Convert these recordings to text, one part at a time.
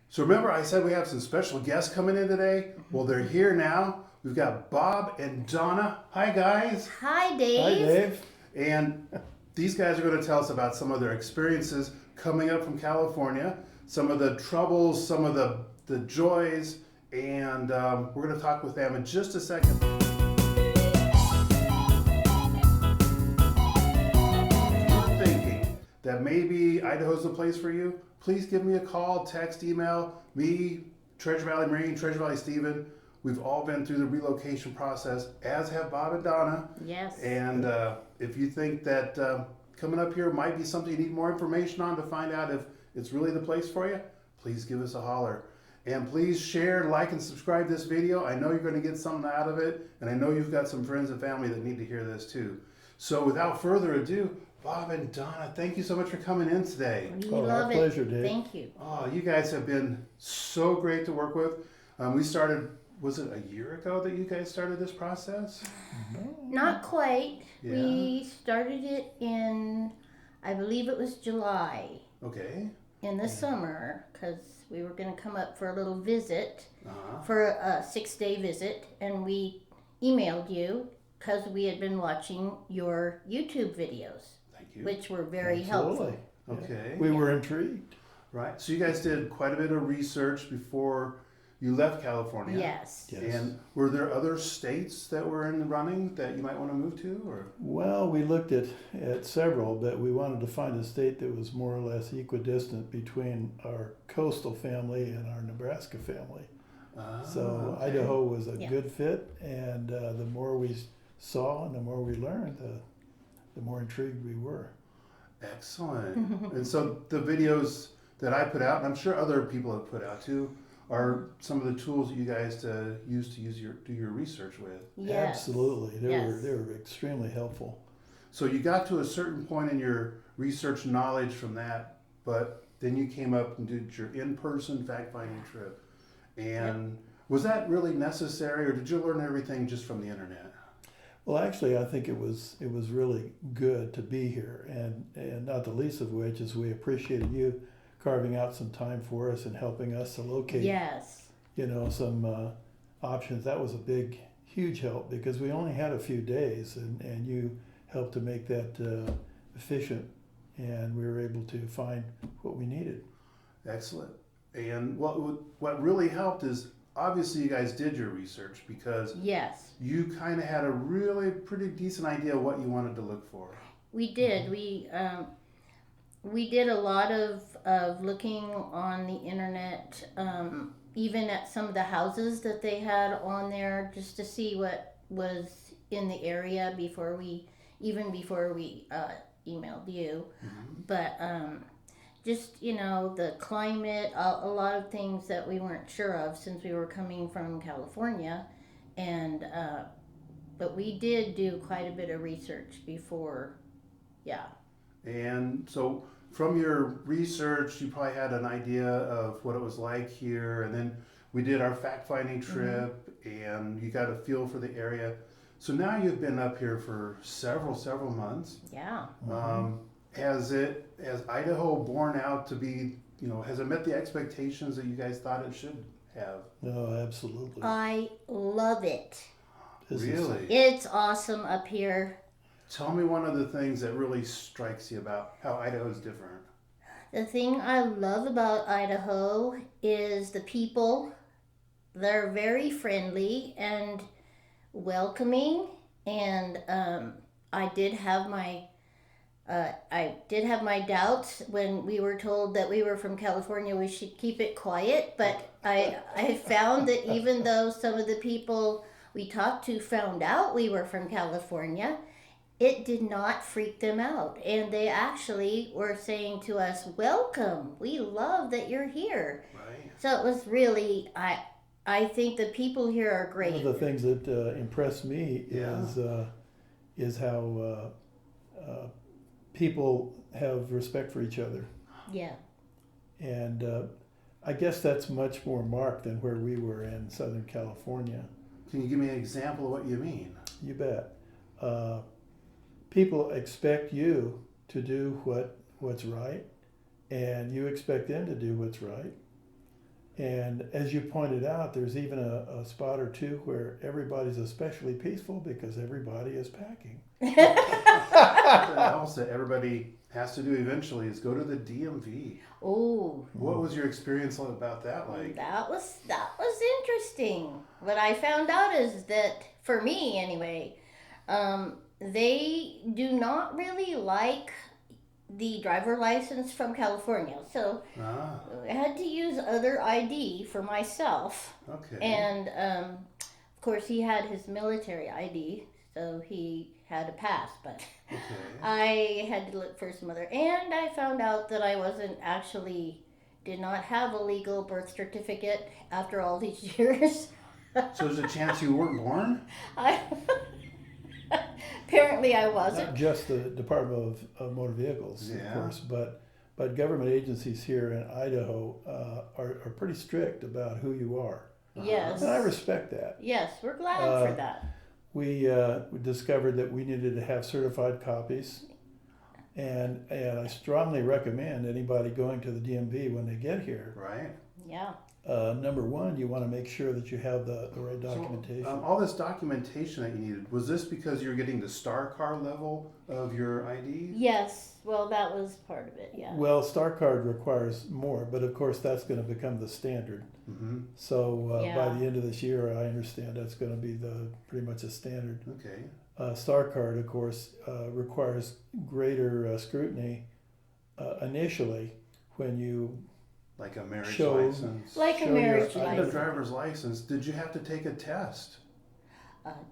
So remember I said we have some special guests coming in today? Well, they're here now. We've got Bob and Donna. Hi, guys. Hi, Hi, Dave. Dave. And these guys are going to tell us about some of their experiences coming up from California, some of the troubles, some of the joys, and we're going to talk with them in just a second. If you're thinking that maybe Idaho's the place for you, please give me a call, text, email, me, Treasure Valley Marine, Treasure Valley Stephen. We've all been through the relocation process, as have Bob and Donna. Yes. And if you think that coming up here might be something you need more information on to find out if it's really the place for you, please give us a holler. And please share, like, and subscribe this video. I know you're going to get something out of it, and I know you've got some friends and family that need to hear this too. So without further ado, Bob and Donna, thank you so much for coming in today. We Oh, love our it. pleasure, Dave. Thank you. Oh, you guys have been so great to work with. We started, was it a year ago that you guys started this process? Not quite. Yeah. We started it in, I believe it was July Okay. in the summer, because we were going to come up for a little visit, Uh-huh. for a 6-day visit, and we emailed you because we had been watching your YouTube videos, Thank you. which were very Absolutely. helpful. Okay. We were intrigued. Right. So you guys did quite a bit of research before you left California. Yes. Yes. And were there other states that were in the running that you might want to move to, or? Well, we looked at several, but we wanted to find a state that was more or less equidistant between our coastal family and our Nebraska family. So okay. Idaho was a Yeah. good fit, and the more we saw and the more we learned, the more intrigued we were. Excellent. And so the videos that I put out, and I'm sure other people have put out too, are some of the tools that you guys do your research with. Yes. Absolutely, Yes. they were extremely helpful. So you got to a certain point in your research knowledge from that, but then you came up and did your in-person fact-finding trip. And was that really necessary, or did you learn everything just from the internet? Well, actually, I think it was really good to be here, and not the least of which is we appreciated you carving out some time for us and helping us to locate, Yes. some options. That was a big, huge help because we only had a few days, and you helped to make that efficient, and we were able to find what we needed. Excellent. And what really helped is obviously you guys did your research because Yes. you kind of had a really pretty decent idea of what you wanted to look for. We did. We did a lot of looking on the internet, even at some of the houses that they had on there, just to see what was in the area before we emailed you. Mm-hmm. But just the climate, a lot of things that we weren't sure of since we were coming from California, and but we did do quite a bit of research before. Yeah. And so from your research, you probably had an idea of what it was like here. And then we did our fact-finding trip and you got a feel for the area. So now you've been up here for several months. Yeah. Has Idaho borne out to be, has it met the expectations that you guys thought it should have? No, absolutely. I love it. This is- Really? It's awesome up here. Tell me one of the things that really strikes you about how Idaho is different. The thing I love about Idaho is the people. They're very friendly and welcoming, and I did have my doubts when we were told that we were from California. We should keep it quiet, but I found that even though some of the people we talked to found out we were from California, it did not freak them out, and they actually were saying to us, "Welcome, we love that you're here." Right. So it was really, I think the people here are great. One of the things that impressed me Yeah. is how people have respect for each other, Yeah. and I guess that's much more marked than where we were in Southern California. Can you give me an example of what you mean? You bet. People expect you to do what's right, and you expect them to do what's right. And as you pointed out, there's even a spot or two where everybody's especially peaceful because everybody is packing. Something else that everybody has to do eventually is go to the DMV. Oh, What was your experience about that like? that was interesting. What I found out is that, for me anyway, they do not really like the driver license from California. So Ah, I had to use other ID for myself. okay. And of course, he had his military ID, so he had a pass. But Okay. I had to look for some other. And I found out that I did not have a legal birth certificate after all these years. So there's a chance you weren't born? I, apparently, I Not wasn't. just the Department of Motor Vehicles, Yeah. of course, but government agencies here in Idaho are pretty strict about who you are. Yes. And I respect that. Yes, we're glad for that. We discovered that we needed to have certified copies, and I strongly recommend anybody going to the DMV when they get here. Right. Yeah. Number one, you want to make sure that you have the right documentation. So, all this documentation that you needed, was this because you're getting the star car level of your ID? Yes. Well, that was part of it. Yeah. Well, Star Card requires more, but of course that's going to become the standard. Mm-hmm. So by Yeah. the end of this year, I understand that's going to be pretty much a standard. Okay. Star Card, of course, requires greater scrutiny initially when you Like a marriage Show- license. Like a show marriage your- Like a license. driver's license, did you have to take a test?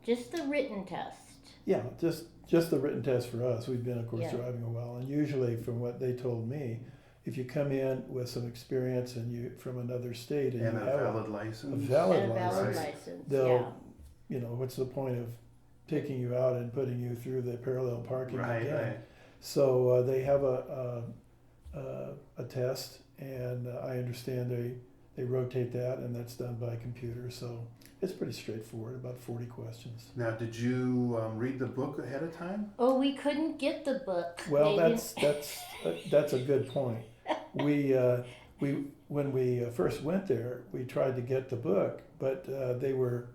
Just the written test. Yeah, just the written test for us. We've been, of course, Yeah. driving a while, and usually, from what they told me, if you come in with some experience and you from another state and And you a have valid license? a valid And a valid license, license. they'll- Yeah. you know, what's the point of taking you out and putting you through the parallel parking Right, again? right. So they have a test, and I understand they rotate that, and that's done by computer. So it's pretty straightforward, about 40 questions. Now, did you read the book ahead of time? Oh, we couldn't get the book. Well, They that's a good point. We when we first went there, we tried to get the book, but they were,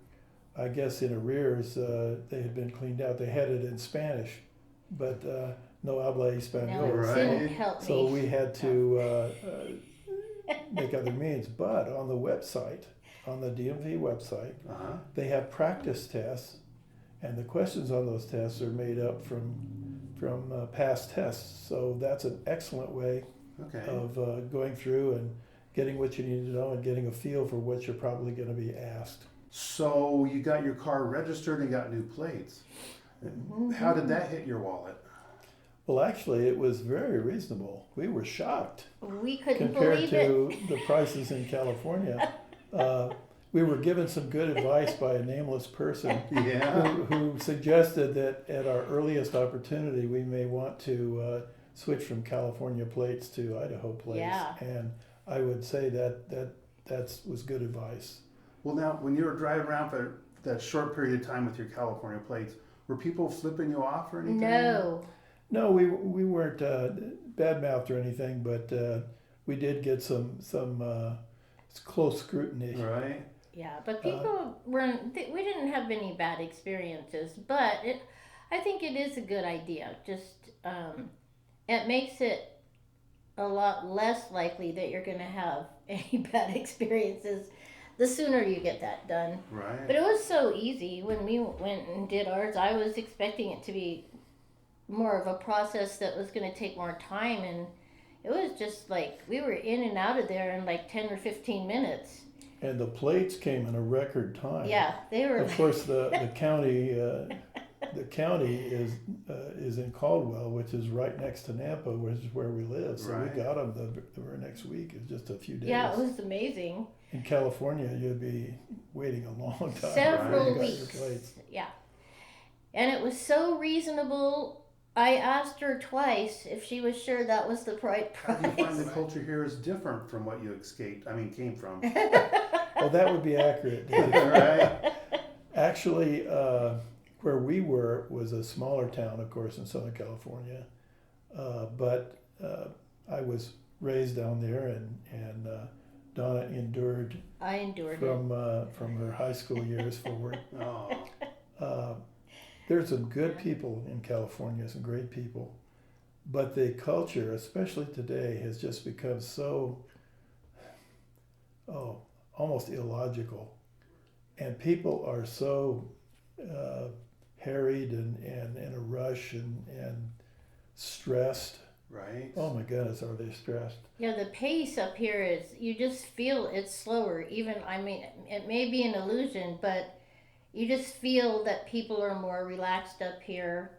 I guess, in arrears. They had been cleaned out. They had it in Spanish, but no habla No, español. it Right. didn't help So me. we had to make other means. But on the website, on the DMV website, Uh-huh. they have practice tests, and the questions on those tests are made up from past tests. So that's an excellent way Okay. of going through and getting what you need to know and getting a feel for what you're probably going to be asked. So you got your car registered and got new plates. How did that hit your wallet? Well, actually, it was very reasonable. We were shocked We couldn't compared believe it. to the prices in California. We were given some good advice by a nameless person Yeah. who suggested that at our earliest opportunity, we may want to switch from California plates to Idaho plates. Yeah. And I would say that was good advice. Well, now, when you were driving around for that short period of time with your California plates, were people flipping you off or anything? No. No, we weren't bad-mouthed or anything, but we did get some close scrutiny. Right. Yeah, but people weren't. We didn't have any bad experiences, but I think it is a good idea. Just it makes it a lot less likely that you're going to have any bad experiences the sooner you get that done. Right. But it was so easy when we went and did ours. I was expecting it to be more of a process that was going to take more time, and it was just like we were in and out of there in like 10 or 15 minutes. And the plates came in a record time. Yeah, they were. Of course, the county is in Caldwell, which is right next to Nampa, which is where we live. So Right. we got them the very next week. It was just a few days. Yeah, it was amazing. In California, you'd be waiting a long time. Several before you got your weeks. plates. Yeah. And it was so reasonable. I asked her twice if she was sure that was the right How do you find the price. culture here is different from what you came from? Well, that would be accurate. Right. Actually, where we were was a smaller town, of course, in Southern California. But I was raised down there, and Donna endured I endured it. from her high school years forward. Oh, There's some good people in California, some great people, but the culture, especially today, has just become so, almost illogical, and people are so harried and in a rush and stressed. right. Oh my goodness, are they stressed? Yeah, the pace up here is, you just feel it's slower. Even, I mean, it may be an illusion, but you just feel that people are more relaxed up here.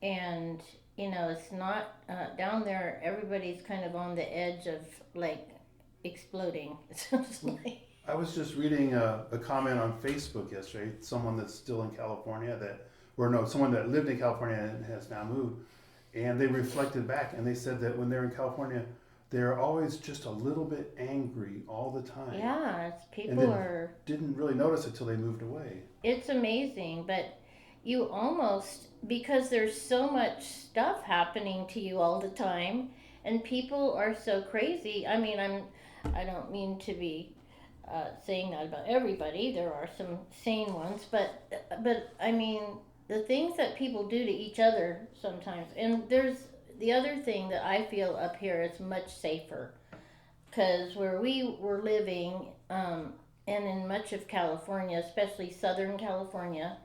And, it's not, down there, everybody's kind of on the edge of, like, exploding. It's like, I was just reading a comment on Facebook yesterday. Someone that's still in California someone that lived in California and has now moved, and they reflected back and they said that when they're in California, they're always just a little bit angry all the time. yeah, it's, And people then are, didn't really notice it till they moved away. it's amazing, but you almost, because there's so much stuff happening to you all the time, and people are so crazy. I mean, I don't mean to be saying that about everybody. There are some sane ones, but I mean, the things that people do to each other sometimes. And there's the other thing that I feel up here is much safer, because where we were living, and in much of California, especially Southern California,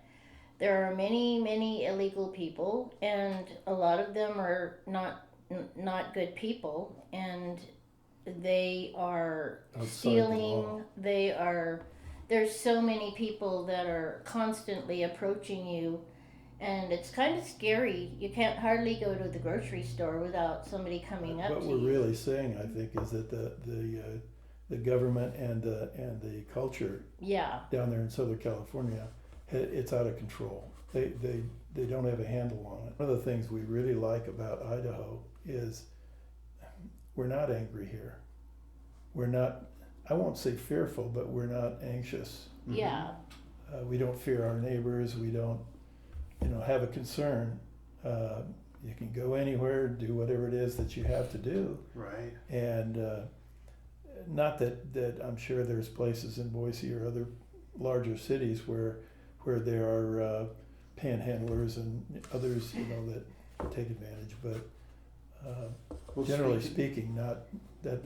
there are many illegal people, and a lot of them are not good people, and they are Outside the stealing. law. There's so many people that are constantly approaching you, and it's kind of scary. You can't hardly go to the grocery store without somebody coming up What to we're you. really saying, I think, is that the government and the culture Yeah, down there in Southern California, it's out of control. They don't have a handle on it. One of the things we really like about Idaho is we're not angry here. We're not, I won't say fearful, but we're not anxious. yeah, We don't fear our neighbors. We don't, have a concern. You can go anywhere, do whatever it is that you have to do. Right. And not that I'm sure there's places in Boise or other larger cities where there are panhandlers and others, that take advantage. But Well, generally speaking, that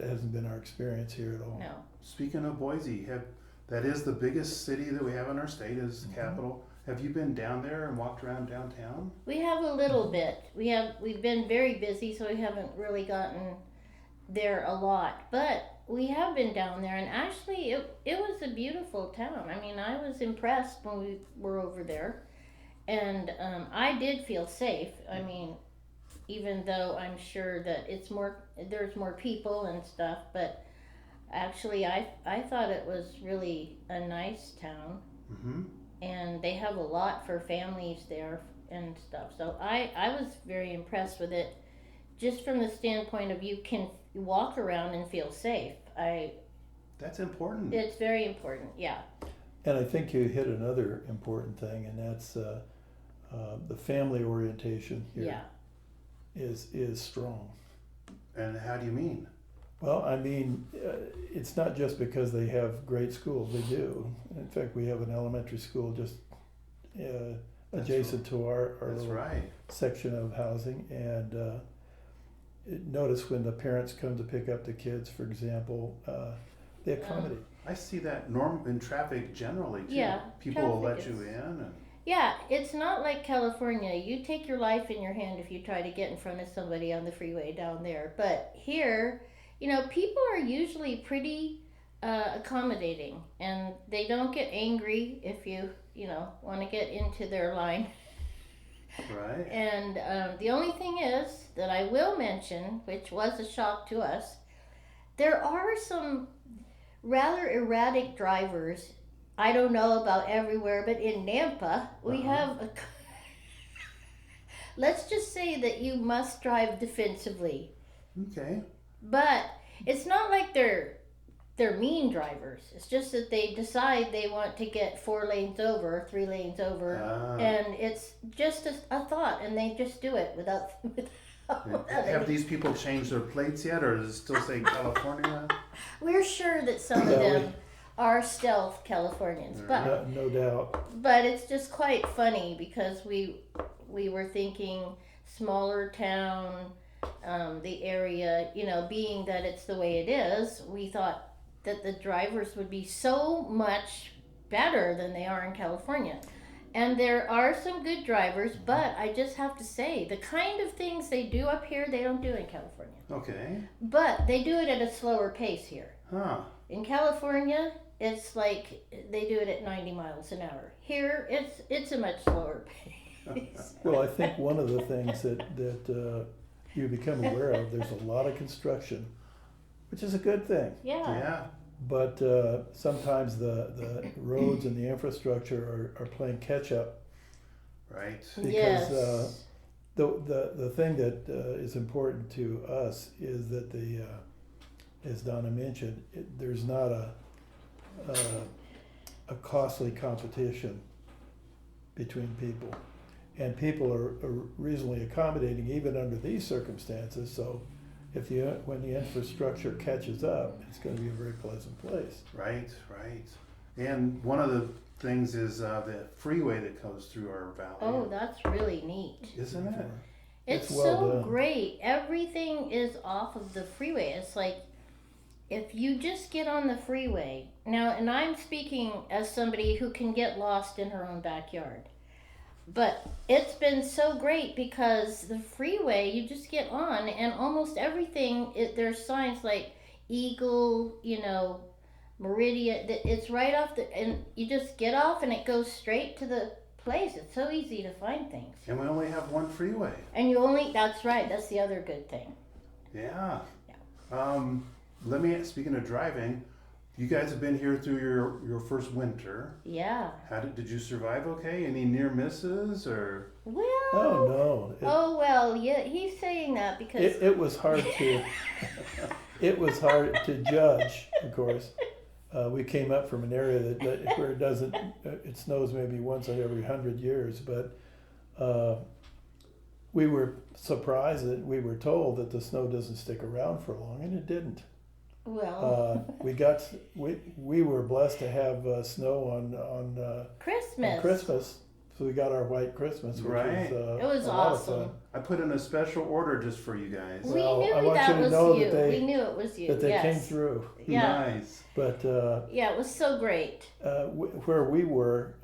hasn't been our experience here at all. no. Speaking of Boise, that is the biggest city that we have in our state, is the capital. Have you been down there and walked around downtown? We have a little bit. We've been very busy, so we haven't really gotten there a lot. But we have been down there, and actually, it was a beautiful town. I mean, I was impressed when we were over there, and I did feel safe. I mean, even though I'm sure that there's more people and stuff, but actually, I thought it was really a nice town. Mm-hmm. And they have a lot for families there and stuff. So I was very impressed with it, just from the standpoint of you can walk around and feel safe. That's important. It's very important, yeah. And I think you hit another important thing, and that's the family orientation here Yeah. is strong. And how do you mean? Well, I mean, it's not just because they have great schools. They do. In fact, we have an elementary school just adjacent to our That's little right. section of housing. And notice when the parents come to pick up the kids, for example, they accommodate. I see that in traffic generally too. Yeah, People will let traffic you is- in. And Yeah, it's not like California. You take your life in your hand if you try to get in front of somebody on the freeway down there. But here, people are usually pretty accommodating, and they don't get angry if you want to get into their line. right. And the only thing is that I will mention, which was a shock to us, there are some rather erratic drivers. I don't know about everywhere, but in Nampa, we have let's just say that you must drive defensively. Okay. But it's not like they're mean drivers. It's just that they decide they want to get 4 lanes over, 3 lanes over, and it's just a thought, and they just do it without Have these people changed their plates yet, or does it still say California? We're sure that some of Yeah, them are stealth Californians, but no doubt. but it's just quite funny because we were thinking smaller town, the area, being that it's the way it is, we thought that the drivers would be so much better than they are in California. And there are some good drivers, but I just have to say, the kind of things they do up here, they don't do in California. Okay. But they do it at a slower pace here. Huh. In California, it's like they do it at 90 miles an hour. Here, it's a much slower pace. Well, I think one of the things that you become aware of, there's a lot of construction, which is a good thing. Yeah. Yeah. But sometimes the roads and the infrastructure are playing catch up. Right. Because Yes. the thing that is important to us is that as Donna mentioned, there's not a costly competition between people, and people are reasonably accommodating even under these circumstances. So when the infrastructure catches up, it's going to be a very pleasant place. Right. Right. And one of the things is the freeway that goes through our valley. Oh, that's really neat. Isn't it? It's well so done. great. Everything is off of the freeway. It's like if you just get on the freeway now, and I'm speaking as somebody who can get lost in her own backyard. But it's been so great because the freeway, you just get on, and almost everything, there's signs like Eagle, Meridian. It's right off and you just get off, and it goes straight to the place. It's so easy to find things. And we only have one freeway. And that's right. That's the other good thing. Yeah. Speaking of driving, you guys have been here through your first winter. Yeah. Did you survive okay? Any near misses or? Well. Oh no! Well, yeah. He's saying that because It was hard to it was hard to judge. Of course, we came up from an area where it snows maybe once every 100 years, but we were surprised that we were told that the snow doesn't stick around for long, and it didn't. well, We were blessed to have snow on Christmas. Christmas, so we got our white Christmas, which Right. It was a lot of awesome. fun. I put in a special order just for you guys. We Well, knew I want that you to was know you. that they- We knew it was you. That they yes. came through, Yeah. Nice. but Yeah, it was so great. where we were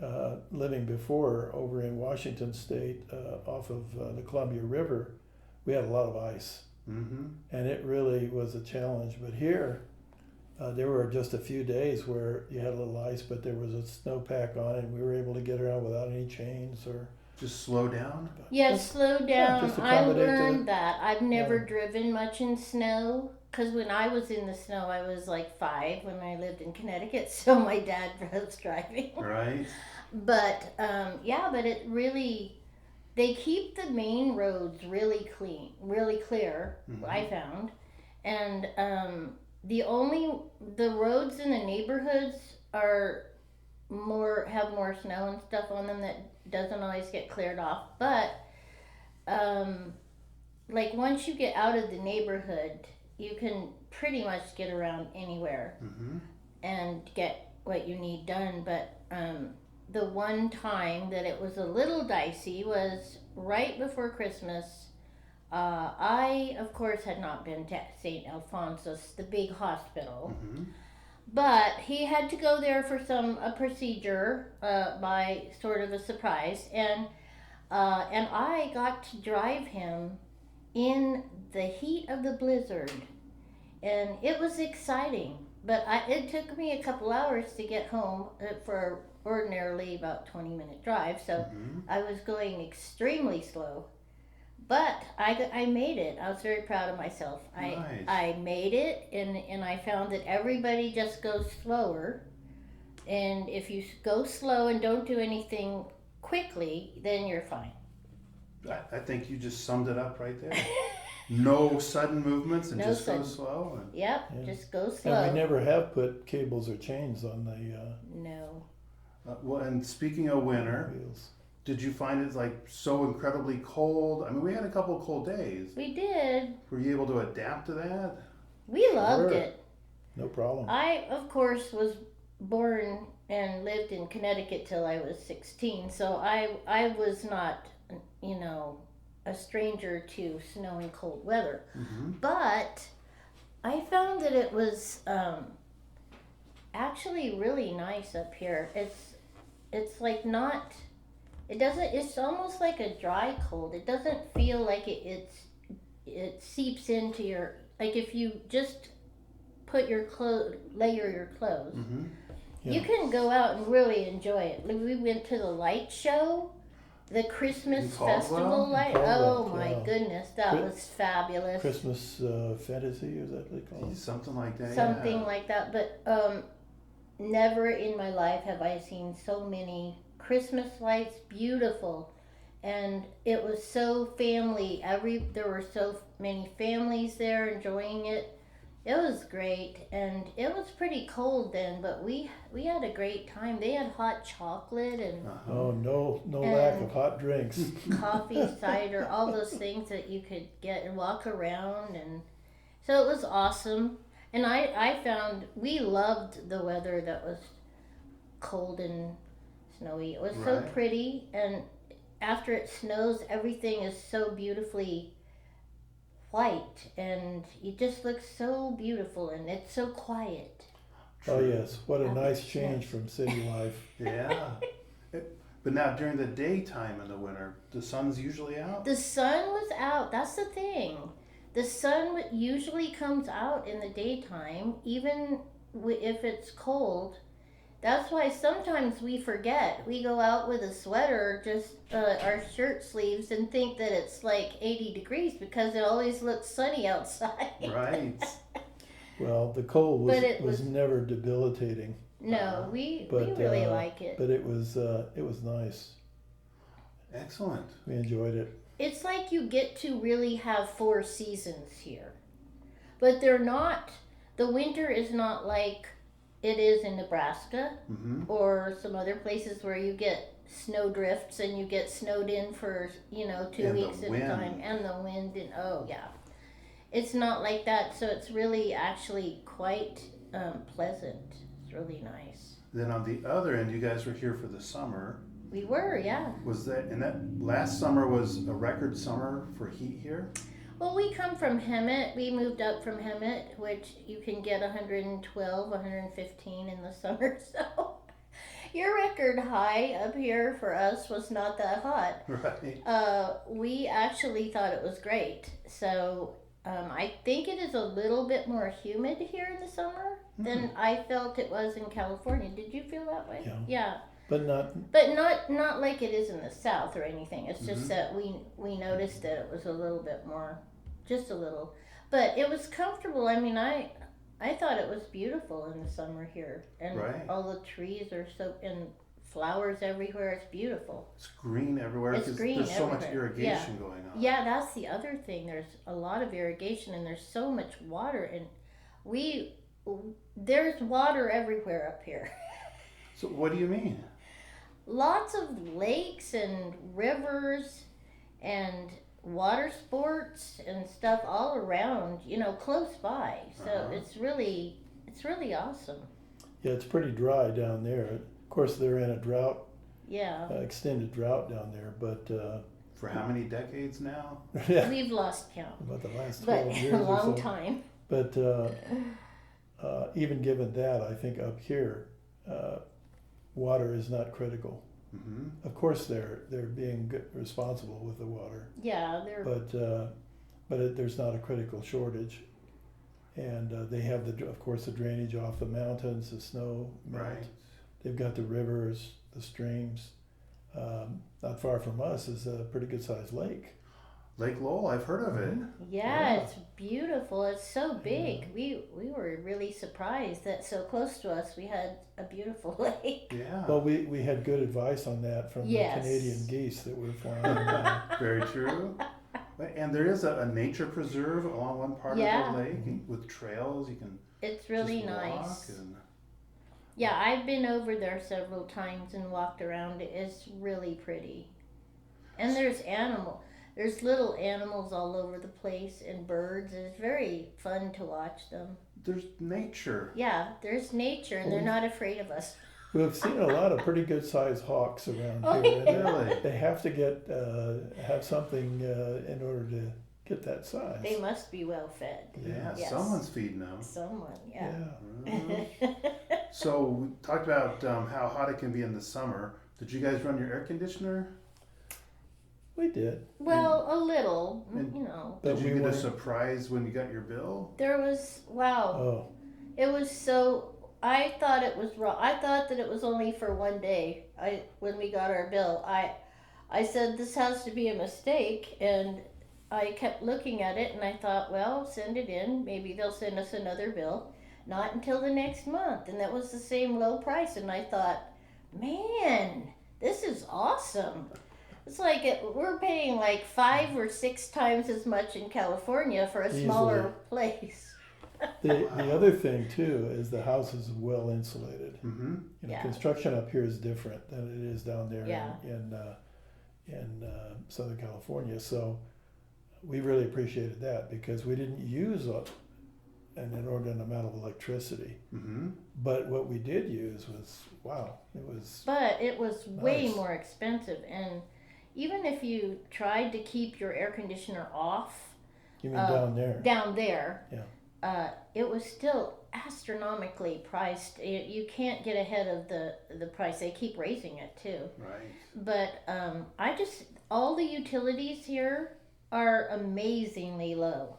living before, over in Washington State, off of the Columbia River, we had a lot of ice, Mm-hmm. and it really was a challenge. But here, there were just a few days where you had a little ice, but there was a snowpack on it, and we were able to get around without any chains or. Just slow down. Yeah, Just- slow down. just I accommodate to learned it. that. I've never Yeah. driven much in snow because when I was in the snow, I was like 5 when I lived in Connecticut, so my dad was driving. Right. But but it really, they keep the main roads really clear. Mhm. I found, and the roads in the neighborhoods have more snow and stuff on them that doesn't always get cleared off. But like once you get out of the neighborhood, you can pretty much get around anywhere Mm-hmm. and get what you need done. But the one time that it was a little dicey was right before Christmas. I, of course, had not been to St. Alphonsus, the big hospital, Mm-hmm. but he had to go there for a procedure by sort of a surprise, and I got to drive him in the heat of the blizzard, and it was exciting. But it took me a couple hours to get home for ordinarily about 20-minute drive, so Mm-hmm. I was going extremely slow. But I made it. I was very proud of myself. Nice. I made it, and I found that everybody just goes slower. And if you go slow and don't do anything quickly, then you're fine. I think you just summed it up right there. No sudden movements and No just sudden. go slow. And, Yep, Yeah. just go slow. And we never have put cables or chains on the No. well, and speaking of winter, wheels. did you find it like so incredibly cold? I mean, we had a couple of cold days. We did. Were you able to adapt to that? We loved Sure. it. no problem. I, of course, was born and lived in Connecticut till I was 16, so I was not, you know, a stranger to snow and cold weather. Mm-hmm. But I found that it was actually really nice up here. It's like not. It doesn't. It's almost like a dry cold. It doesn't feel like it seeps into your, like if you just put your layer your clothes. Mm-hmm. Yeah. You can go out and really enjoy it. Like, we went to the light show, the Christmas In Caldwell? festival light. In Caldwell, Oh my yeah. goodness, that Chri- was fabulous. Christmas fantasy, is that what they call it? Something like that. Something yeah. like that. But never in my life have I seen so many Christmas lights, beautiful. And it was so family. There were so many families there enjoying it. It was great, and it was pretty cold then, but we had a great time. They had hot chocolate and Uh-huh. Oh, no lack of And- hot drinks. coffee, cider, all those things that you could get and walk around, and so it was awesome. And I found we loved the weather that was cold and snowy. It was so Right. pretty, and after it snows, everything is so beautifully white, and it just looks so beautiful, and it's so quiet. Oh True. yes, what a nice Yes. change from city life. Yeah. But now during the daytime in the winter, the sun's usually out. The sun was out. That's the thing. The sun usually comes out in the daytime, even if it's cold. That's why sometimes we forget. We go out with a sweater, just our shirt sleeves, and think that it's like 80 degrees because it always looks sunny outside. Right. Well, the cold But was, it was was- never debilitating, No, we But, really like it. but it was nice. Excellent. We enjoyed it. It's like you get to really have 4 seasons here. But they're not, the winter is not like it is in Nebraska Mm-hmm. or some other places where you get snow drifts and you get snowed in for, 2 And the weeks at a wind. time. And the wind, and oh yeah. It's not like that, so it's really actually quite pleasant. It's really nice. Then on the other end, you guys were here for the summer. We were, yeah. Was that, and that last summer was a record summer for heat here? Well, we come from Hemet. We moved up from Hemet, which you can get 112, 115 in the summer. So your record high up here for us was not that hot. Right. We actually thought it was great. So I think it is a little bit more humid here in the summer than I felt it was in California. Did you feel that way? Yeah. Yeah. But not, But not like it is in the South or anything. It's just Mhm. that we noticed that it was a little bit more, just a little. But it was comfortable. I mean, I thought it was beautiful in the summer here, and Right. all the trees are so, and flowers everywhere. It's beautiful. It's green everywhere It's because green there's so much everywhere. irrigation going on. Yeah, that's the other thing. There's a lot of irrigation, and there's so much water, and there's water everywhere up here. So what do you mean? Lots of lakes and rivers and water sports and stuff all around, close by. So Uh-huh. it's really awesome. yeah, it's pretty dry down there. Of course, they're in a drought, Yeah. extended drought down there, but For how many decades now? yeah, We've lost count, about the last but 12 years a or long so. time. But even given that, I think up here, water is not critical. Mm-hmm. Of course, they're being responsible with the water, Yeah, they're but there's not a critical shortage, and they have of course the drainage off the mountains, the snow melt. Right. They've got the rivers, the streams. Not far from us is a pretty good sized lake. Lake Lowell, I've heard of it. yeah, Yeah. it's beautiful. It's so big. We were really surprised that so close to us we had a beautiful lake. Yeah. Well, we had good advice on that from Yes. the Canadian geese that were flying around. Very true. And there is a nature preserve along one part Yeah. of the lake with trails you can It's really just walk nice. and Yeah, I've been over there several times and walked around. It's really pretty. And there's There's little animals all over the place and birds. It's very fun to watch them. There's nature. Yeah, there's nature and they're not afraid of us. We've seen a lot of pretty good sized hawks around Oh, here. yeah. And Really? they have to get have something in order to get that size. They must be well fed. Yeah, Yes. someone's feeding them. Someone, yeah. Mhm. So we talked about how hot it can be in the summer. Did you guys run your air conditioner? We did. Well, a little, And- you know. But Did you we get a weren't- surprise when you got your bill? There was, wow. Oh, It was so. I thought it was wrong. I thought that it was only for one day. When we got our bill, I said this has to be a mistake, and I kept looking at it, and I thought, well, send it in. Maybe they'll send us another bill. Not until the next month, and that was the same low price. And I thought, man, this is awesome. It's like we're paying like 5 or 6 times as much in California for a smaller place. the other thing too is the house is well insulated. Mm-hmm. You know, Yeah. construction up here is different than it is down there Yeah. in Southern California. So we really appreciated that because we didn't use an inordinate amount of electricity. Mm-hmm. But what we did use was, wow, it was, But it was way Nice. more expensive, and even if you tried to keep your air conditioner off you mean down there? down there, Yeah. it was still astronomically priced. You can't get ahead of the price. They keep raising it too. Right. But all the utilities here are amazingly low.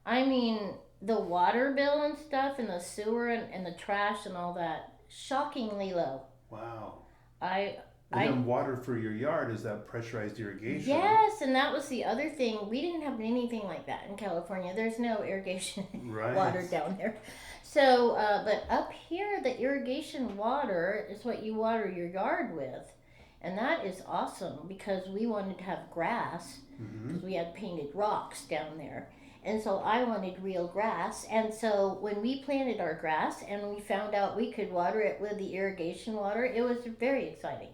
I mean, the water bill and stuff, and the sewer and the trash and all that, shockingly low. Wow. I And then water for your yard is that pressurized irrigation. Yes, and that was the other thing. We didn't have anything like that in California. There's no irrigation Right. water down there. So, but up here, the irrigation water is what you water your yard with. And that is awesome because we wanted to have grass Mm-hmm. because we had painted rocks down there. And so I wanted real grass. And so when we planted our grass and we found out we could water it with the irrigation water, it was very exciting.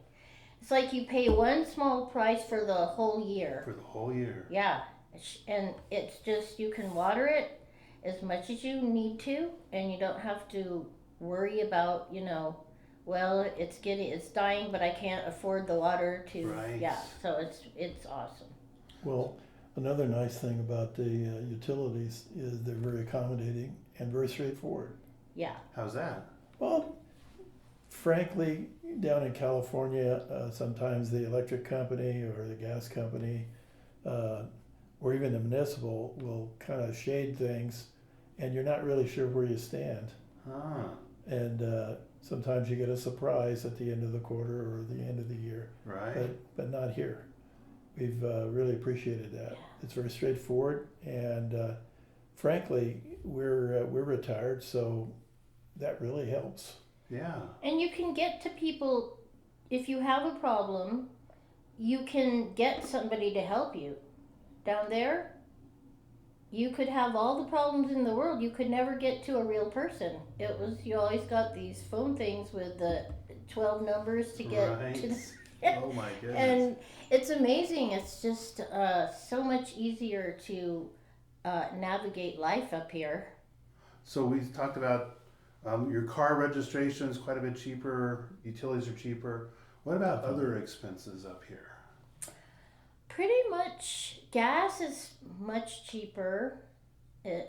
It's like you pay one small price for the whole year. For the whole year. Yeah, and it's just you can water it as much as you need to, and you don't have to worry about well, it's dying, but I can't afford the water to. Right. Yeah, so it's awesome. Well, another nice thing about the utilities is they're very accommodating and very straightforward. Yeah. How's that? Well, frankly, down in California, sometimes the electric company or the gas company or even the municipal will kind of shade things and you're not really sure where you stand. Ah, And sometimes you get a surprise at the end of the quarter or the end of the year, right. but not here. We've really appreciated that. It's very straightforward, and frankly, we're retired, so that really helps. Yeah. And you can get to people if you have a problem. You can get somebody to help you. Down there, you could have all the problems in the world. You could never get to a real person. You always got these phone things with the 12 numbers to get Right. to the. Oh my goodness. And it's amazing. It's just so much easier to navigate life up here. So we talked about your car registration is quite a bit cheaper. Utilities are cheaper. What about other expenses up here? Pretty much, gas is much cheaper.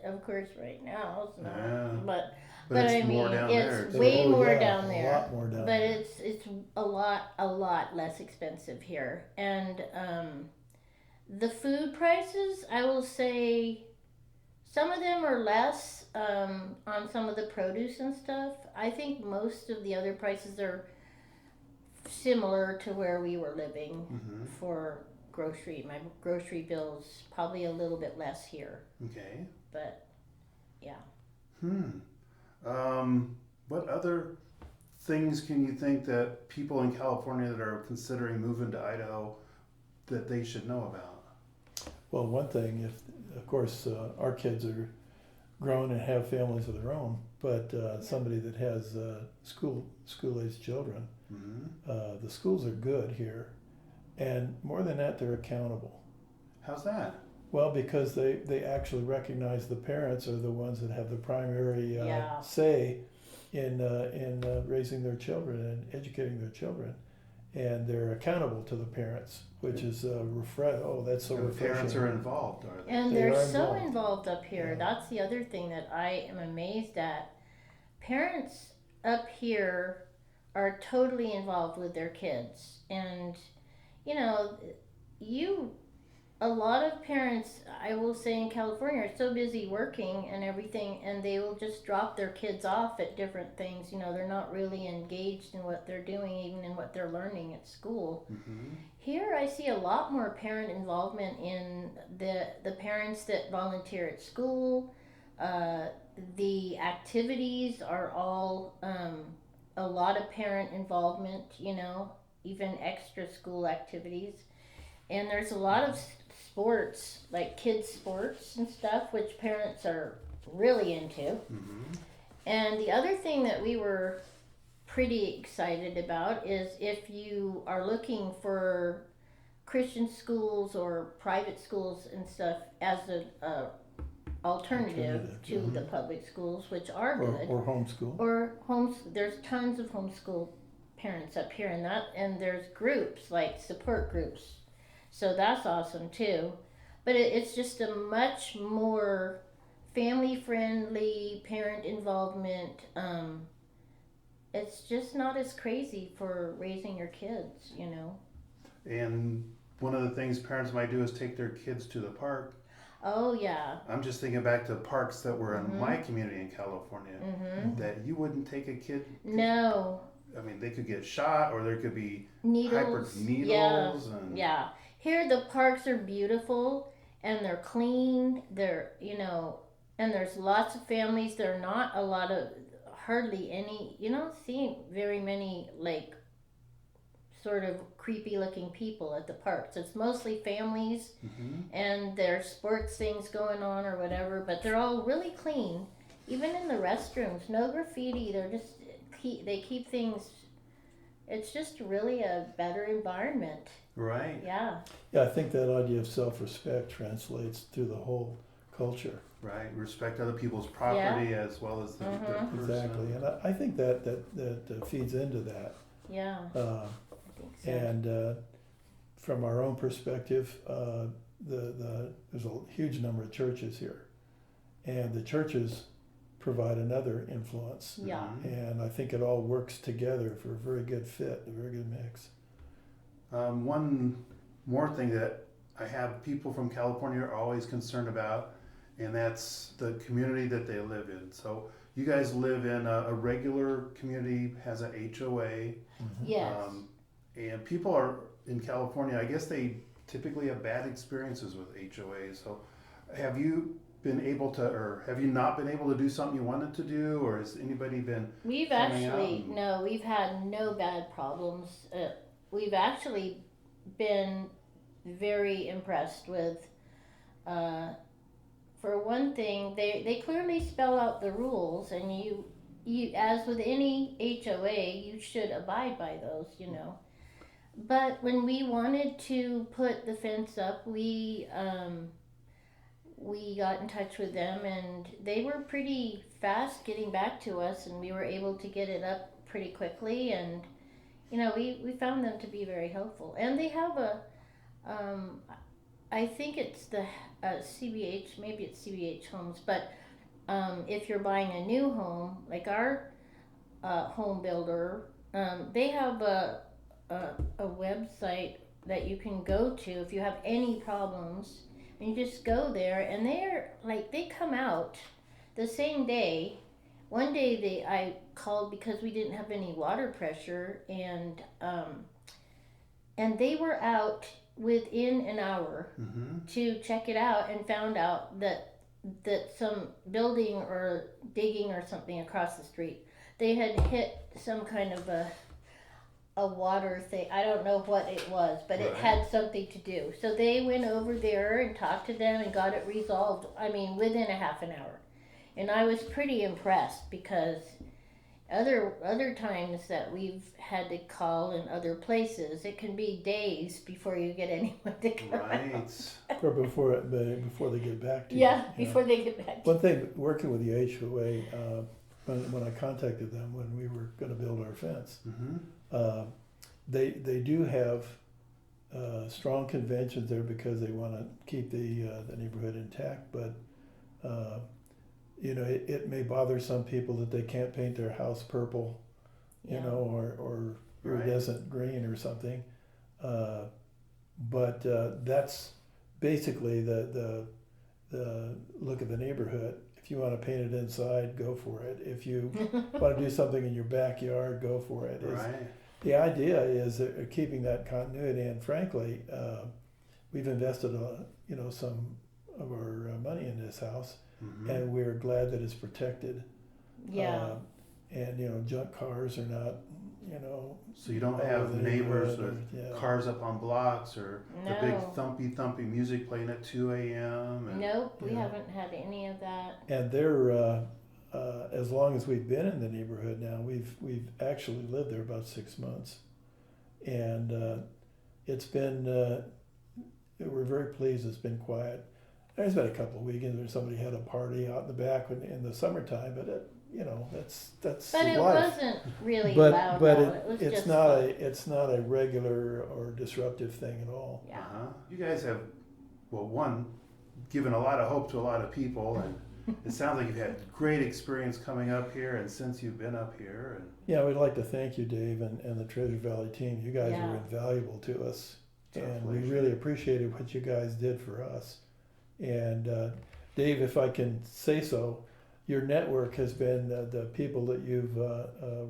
Of course, right now it's not, Yeah. but it's I more mean, down it's there. way Oh, more yeah, down a there. lot more down But there. it's a lot less expensive here, and the food prices, I will say, some of them are less on some of the produce and stuff. I think most of the other prices are similar to where we were living Mm-hmm. for grocery. My grocery bill's probably a little bit less here, Okay. but yeah. What other things can you think that people in California that are considering moving to Idaho that they should know about? Well, one thing, if of course our kids are grown and have families of their own, but somebody that has school-aged children, Mm-hmm. the schools are good here, and more than that, they're accountable. How's that? Well, because they actually recognize the parents are the ones that have the primary Yeah. say in raising their children and educating their children, and they're accountable to the parents, which is that's so The refreshing. parents are involved, are they? And They they're are so involved. involved up here. Yeah. That's the other thing that I am amazed at. Parents up here are totally involved with their kids. And, you know, you, a lot of parents, I will say in California, are so busy working and everything, and they will just drop their kids off at different things. You know, they're not really engaged in what they're doing, even in what they're learning at school. Mm-hmm. Here, I see a lot more parent involvement in the parents that volunteer at school. The activities are all a lot of parent involvement, you know, even extra school activities. And there's a lot of sports, like kids' sports and stuff, which parents are really into. Mm-hmm. And the other thing that we were pretty excited about is if you are looking for Christian schools or private schools and stuff as a alternative to the public schools, which are good, or homeschool. or there's tons of homeschool parents up here, and there's groups like support groups, so that's awesome too. But it's just a much more family friendly parent involvement. It's just not as crazy for raising your kids, you know. And one of the things parents might do is take their kids to the park. Oh yeah. I'm just thinking back to parks that were in Mhm. my community in California that you wouldn't take a kid. No. I mean, they could get shot, or there could be Needles. needles, and Yeah. Here the parks are beautiful and they're clean. They're, you know, and there's lots of families. There are not a lot of, hardly any, you don't see very many like sort of creepy looking people at the parks. It's mostly families and there's sports things going on or whatever, but they're all really clean. Even in the restrooms, no graffiti. They're just, they keep things, it's just really a better environment. right, Yeah. Yeah, I think that idea of self-respect translates through the whole culture. right. Respect other people's property as well as the person. Exactly, and I think that feeds into that. Yeah. Uh, I think so. And from our own perspective, there's a huge number of churches here, and the churches provide another influence. Yeah. And I think it all works together for a very good fit, a very good mix. One more thing that I have people from California are always concerned about, and that's the community that they live in. So you guys live in a regular community, has an HOA, Yes. and people are in California, I guess they typically have bad experiences with HOAs. So have you been able to, or have you not been able to do something you wanted to do, or has anybody been We've coming actually, out and- no, we've had no bad problems. We've actually been very impressed with, for one thing, they clearly spell out the rules, and you, as with any HOA, you should abide by those, you know. But when we wanted to put the fence up, we got in touch with them, and they were pretty fast getting back to us, and we were able to get it up pretty quickly, and you know, we found them to be very helpful. And they have a, I think it's the CBH, maybe it's CBH Homes, but if you're buying a new home, like our home builder, they have a website that you can go to if you have any problems, and you just go there, and they're like, they come out the same day. One day I called because we didn't have any water pressure, and they were out within an hour to check it out, and found out that some building or digging or something across the street, they had hit some kind of a water thing. I don't know what it was, but it had something to do. So they went over there and talked to them and got it resolved, I mean, within a half an hour. And I was pretty impressed because Other times that we've had to call in other places, it can be days before you get anyone to come. Right. Or before they get back to you. Yeah, you know. before they get back to One thing, working with the HOA, when I contacted them when we were going to build our fence, Mm-hmm. they do have strong conventions there because they want to keep the neighborhood intact. But you know, it may bother some people that they can't paint their house purple, you Yeah. know, or Right. iridescent green or something. But that's basically the look of the neighborhood. If you want to paint it inside, go for it. If you want to do something in your backyard, go for it. Right. The idea is keeping that continuity, and frankly, we've invested you know, some of our money in this house, Mm-hmm. and we're glad that it's protected. Yeah. And you know, junk cars are not, you know. So you don't all have over the neighbors neighborhood, with yeah. cars up on blocks or the big No. thumpy music playing at 2 a.m. and Nope, we Yeah. haven't had any of that. And they're as long as we've been in the neighborhood now, we've actually lived there about 6 months, and it's been we're very pleased. It's been quiet. There's been a couple of weekends where somebody had a party out in the back in the summertime, but you know, that's But it life. wasn't really But loud. but though. it, was it's just not fun. it's not a regular or disruptive thing at all. Yeah. You guys have, well, one, given a lot of hope to a lot of people, and it sounds like you've had great experience coming up here and since you've been up here. And Yeah, we'd like to thank you, Dave, and the Treasure Valley team. You guys Yeah. were invaluable to us, It's our and we pleasure. really appreciated what you guys did for us. And Dave, if I can say so, your network has been the people that you've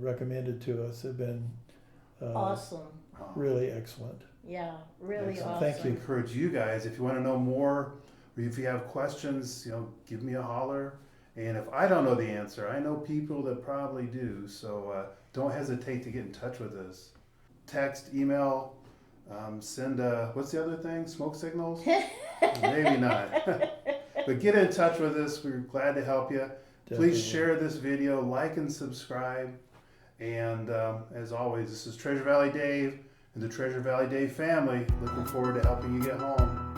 recommended to us have been Awesome. really excellent. Yeah, really Excellent. awesome. Thank you. encourage you guys, if you want to know more or if you have questions, you know, give me a holler. And if I don't know the answer, I know people that probably do. So don't hesitate to get in touch with us. Text, email, send what's the other thing? Smoke signals? Maybe not. But get in touch with us. We're glad to help you. Definitely. Please share this video, like and subscribe. And as always, this is Treasure Valley Dave and the Treasure Valley Dave family. Looking forward to helping you get home.